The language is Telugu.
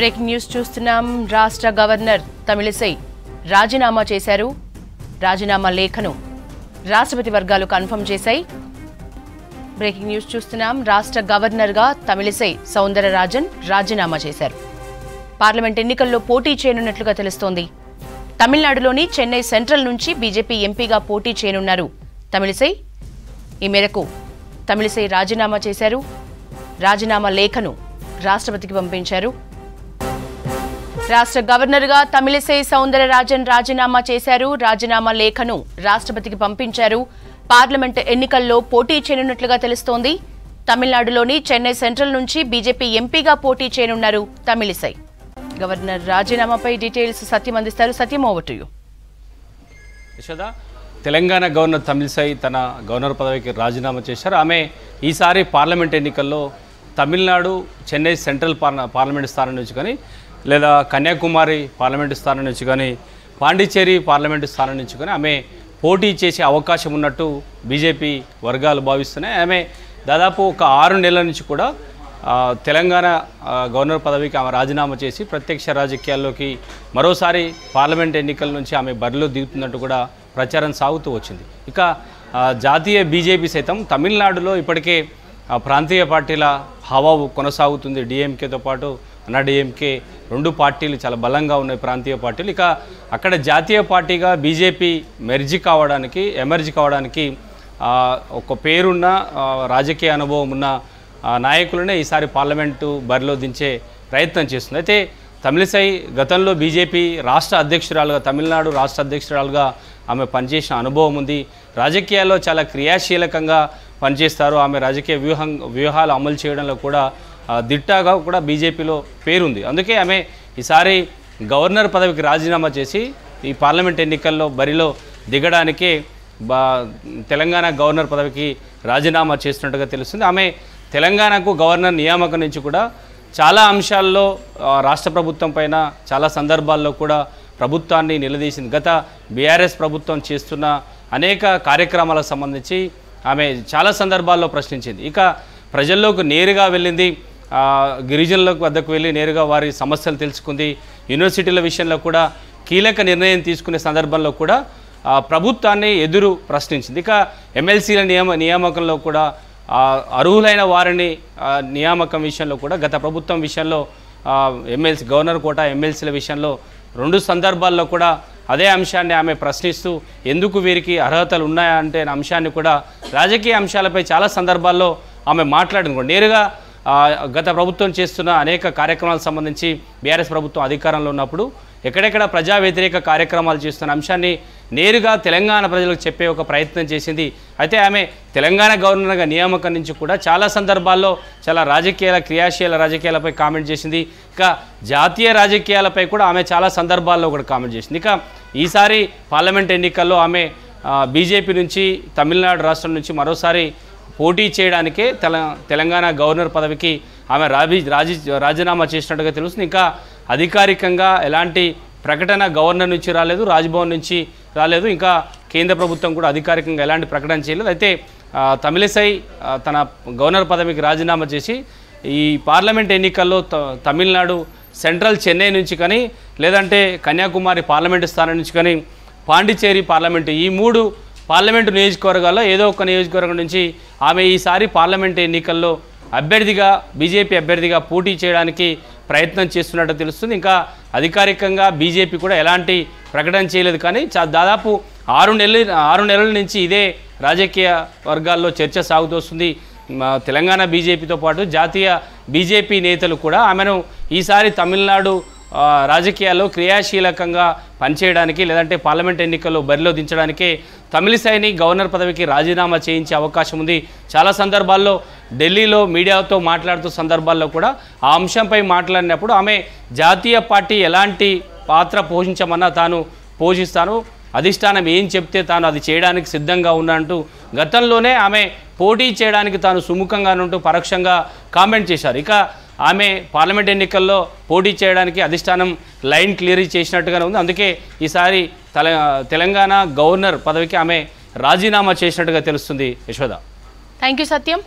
బ్రేకింగ్ న్యూస్ చూస్తున్నాం. రాష్ట్ర గవర్నర్ తమిళిసై రాజీనామా చేశారు. రాజీనామా లేఖను రాష్ట్రపతి వర్గాలు కన్ఫర్మ్ చేశాయి. బ్రేకింగ్ న్యూస్ చూస్తున్నాం. రాష్ట్ర గవర్నర్గా తమిళిసై సౌందరరాజన్ రాజీనామా చేశారు. పార్లమెంట్ ఎన్నికల్లో పోటీ చేయనున్నట్లుగా తెలుస్తోంది. తమిళనాడులోని చెన్నై సెంట్రల్ నుంచి బీజేపీ ఎంపీగా పోటీ చేయనున్నారు తమిళిసై. ఈ మేరకు తమిళిసై రాజీనామా చేశారు. రాజీనామా లేఖను రాష్ట్రపతికి పంపించారు. రాష్ట్ర గవర్నర్గా తమిళిసై సౌందరరాజన్ రాజీనామా చేశారు. రాజీనామా లేఖను రాష్ట్రపతికి పంపించారు. పార్లమెంట్ ఎన్నికల్లో పోటీ చేయనున్నట్లుగా తెలుస్తోంది. తమిళనాడులోని చెన్నై సెంట్రల్ నుంచి బీజేపీ ఎంపీగా పోటీ చేయనున్నారు తమిళిసై. గవర్నర్ రాజీనామాపై డీటెయిల్స్ సత్యం అందిస్తారు. Satyam, over to you. Yashoda, Telangana governor Tamilisai తన గవర్నర్ పదవికి రాజీనామా చేశారు. ఆమె ఈసారి పార్లమెంట్ ఎన్నికల్లో తమిళనాడు చెన్నై సెంట్రల్ పార్లమెంట్ స్థానం నుంచి కానీ, లేదా కన్యాకుమారి పార్లమెంటు స్థానం నుంచి కానీ, పాండిచ్చేరి పార్లమెంటు స్థానం నుంచి కానీ ఆమె పోటీ చేసే అవకాశం ఉన్నట్టు బీజేపీ వర్గాలు భావిస్తున్నాయి. ఆమె దాదాపు ఒక 6 నెలల నుంచి కూడా తెలంగాణ గవర్నర్ పదవికి ఆమె రాజీనామా చేసి ప్రత్యక్ష రాజకీయాల్లోకి మరోసారి పార్లమెంట్ ఎన్నికల నుంచి ఆమె బరిలో దిగుతున్నట్టు కూడా ప్రచారం సాగుతూ వచ్చింది. ఇక జాతీయ బీజేపీ సైతం తమిళనాడులో ఇప్పటికే ప్రాంతీయ పార్టీల హవా కొనసాగుతుంది. డిఎంకేతో పాటు అన్నాడీఎంకే 2 పార్టీలు చాలా బలంగా ఉన్నాయి ప్రాంతీయ పార్టీలు. ఇక అక్కడ జాతీయ పార్టీగా బీజేపీ ఎమర్జీ కావడానికి ఒక పేరున్న రాజకీయ అనుభవం ఉన్న నాయకులనే ఈసారి పార్లమెంటు బరిలో దించే ప్రయత్నం చేస్తుంది. అయితే తమిళిసై గతంలో బీజేపీ తమిళనాడు రాష్ట్ర అధ్యక్షురాలుగా ఆమె పనిచేసిన అనుభవం ఉంది. రాజకీయాల్లో చాలా క్రియాశీలకంగా పనిచేస్తారు. ఆమె రాజకీయ వ్యూహాలు అమలు చేయడంలో కూడా దిట్టగా కూడా బీజేపీలో పేరుంది. అందుకే ఆమె ఈసారి గవర్నర్ పదవికి రాజీనామా చేసి ఈ పార్లమెంట్ ఎన్నికల్లో బరిలో దిగడానికే తెలంగాణ గవర్నర్ పదవికి రాజీనామా చేస్తున్నట్టుగా తెలుస్తుంది. ఆమె తెలంగాణకు గవర్నర్ నియామకం నుంచి కూడా చాలా అంశాల్లో రాష్ట్ర ప్రభుత్వం పైన చాలా సందర్భాల్లో కూడా ప్రభుత్వాన్ని నిలదీసింది. గత బీఆర్ఎస్ ప్రభుత్వం చేస్తున్న అనేక కార్యక్రమాలకు సంబంధించి ఆమె చాలా సందర్భాల్లో ప్రశ్నించింది. ఇక ప్రజల్లోకి నేరుగా వెళ్ళింది. గిరిజనుల వద్దకు వెళ్ళి నేరుగా వారి సమస్యలు తెలుసుకుంది. యూనివర్సిటీల విషయంలో కూడా కీలక నిర్ణయం తీసుకునే సందర్భంలో కూడా ప్రభుత్వాన్ని ప్రశ్నించింది. ఇక ఎమ్మెల్సీల నియామకంలో కూడా అర్హులైన వారిని నియామకం విషయంలో కూడా గత ప్రభుత్వం విషయంలో గవర్నర్ కోట ఎమ్మెల్సీల విషయంలో 2 సందర్భాల్లో కూడా అదే అంశాన్ని ఆమె ప్రశ్నిస్తూ ఎందుకు వీరికి అర్హతలు ఉన్నాయా అంటే అంశాన్ని కూడా రాజకీయ అంశాలపై చాలా సందర్భాల్లో ఆమె మాట్లాడింది. నేరుగా గత ప్రభుత్వం చేస్తున్న అనేక కార్యక్రమాలకు సంబంధించి బీఆర్ఎస్ ప్రభుత్వం అధికారంలో ఉన్నప్పుడు ఎక్కడెక్కడ ప్రజా వ్యతిరేక కార్యక్రమాలు చేస్తున్న అంశాన్ని నేరుగా తెలంగాణ ప్రజలకు చెప్పే ఒక ప్రయత్నం చేసింది. అయితే ఆమె తెలంగాణ గవర్నర్గా నియామకం నుంచి కూడా చాలా సందర్భాల్లో చాలా క్రియాశీల రాజకీయాలపై కామెంట్ చేసింది. ఇక జాతీయ రాజకీయాలపై కూడా ఆమె చాలా సందర్భాల్లో కూడా కామెంట్ చేసింది. ఇక ఈసారి పార్లమెంట్ ఎన్నికల్లో ఆమె బీజేపీ నుంచి తమిళనాడు రాష్ట్రం నుంచి మరోసారి పోటీ చేయడానికే తెలంగాణ గవర్నర్ పదవికి ఆమె రాజీనామా చేసినట్టుగా తెలుస్తుంది. ఇంకా అధికారికంగా ఎలాంటి ప్రకటన గవర్నర్ నుంచి రాలేదు, రాజ్భవన్ నుంచి రాలేదు, ఇంకా కేంద్ర ప్రభుత్వం కూడా అధికారికంగా ఎలాంటి ప్రకటన చేయలేదు. అయితే తమిళిసై తన గవర్నర్ పదవికి రాజీనామా చేసి ఈ పార్లమెంట్ ఎన్నికల్లో తమిళనాడు సెంట్రల్ చెన్నై నుంచి కానీ, లేదంటే కన్యాకుమారి పార్లమెంటు స్థానం నుంచి కానీ, పాండిచ్చేరి పార్లమెంటు, ఈ 3 పార్లమెంటు నియోజకవర్గాల్లో ఏదో ఒక నియోజకవర్గం నుంచి ఆమె ఈసారి పార్లమెంట్ ఎన్నికల్లో బీజేపీ అభ్యర్థిగా పోటీ చేయడానికి ప్రయత్నం చేస్తున్నట్టు తెలుస్తుంది. ఇంకా అధికారికంగా బీజేపీ కూడా ఎలాంటి ప్రకటన చేయలేదు. కానీ దాదాపు 6 నెలల నుంచి ఇదే రాజకీయ వర్గాల్లో చర్చ సాగుతోస్తుంది. తెలంగాణ బీజేపీతో పాటు జాతీయ బీజేపీ నేతలు కూడా ఆమెను ఈసారి తమిళనాడు రాజకీయాల్లో క్రియాశీలకంగా పనిచేయడానికి, లేదంటే పార్లమెంట్ ఎన్నికల్లో బరిలో దించడానికే తమిళిసైని గవర్నర్ పదవికి రాజీనామా చేయించే అవకాశం ఉంది. చాలా సందర్భాల్లో ఢిల్లీలో మీడియాతో మాట్లాడుతూ సందర్భాల్లో కూడా ఆ అంశంపై మాట్లాడినప్పుడు ఆమె జాతీయ పార్టీ ఎలాంటి పాత్ర పోషించమన్నా తాను పోషిస్తాను, అధిష్టానం ఏం చెప్తే తాను అది చేయడానికి సిద్ధంగా ఉన్నట్టు గతంలోనే ఆమె పోటీ చేయడానికి తాను సుముఖంగా ఉంటూ పరోక్షంగా కామెంట్ చేశారు. ఇక ఆమె పార్లమెంట్ ఎన్నికల్లో పోటీ చేయడానికి అధిష్టానం లైన్ క్లియర్ చేసినట్టుగానే ఉంది. అందుకే ఈసారి తెలంగాణ గవర్నర్ పదవికి ఆమె రాజీనామా చేసినట్టుగా తెలుస్తుంది. Yashoda, thank you Satyam.